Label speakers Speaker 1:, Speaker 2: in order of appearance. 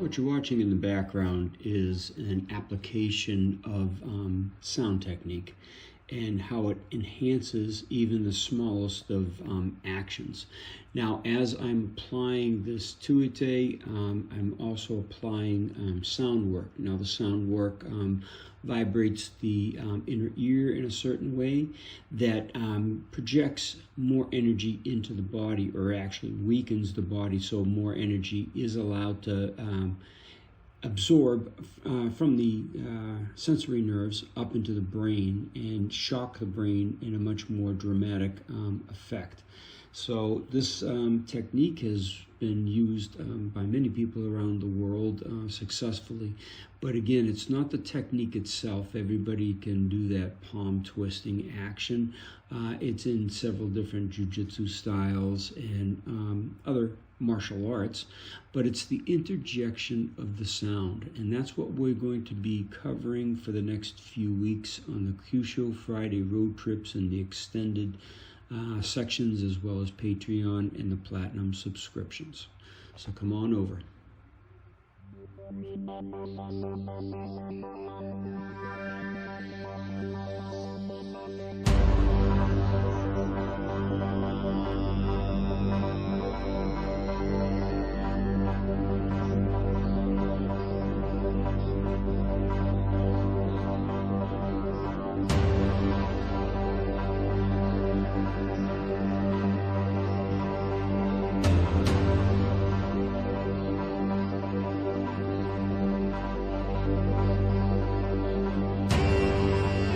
Speaker 1: What you're watching in the background is an application of sound technique and how it enhances even the smallest of actions. Now, as I'm applying this Tuite, I'm also applying sound work. Now, the sound work vibrates the inner ear in a certain way that projects more energy into the body, or actually weakens the body, so more energy is allowed to absorb from the sensory nerves up into the brain and shock the brain in a much more dramatic effect. So this technique has been used by many people around the world successfully. But again, it's not the technique itself. Everybody can do that palm twisting action. It's in several different jiu-jitsu styles and other martial arts, but it's the interjection of the sound, and that's what we're going to be covering for the next few weeks on the Kyusho Friday road trips and the extended sections, as well as Patreon and the Platinum subscriptions. So come on over.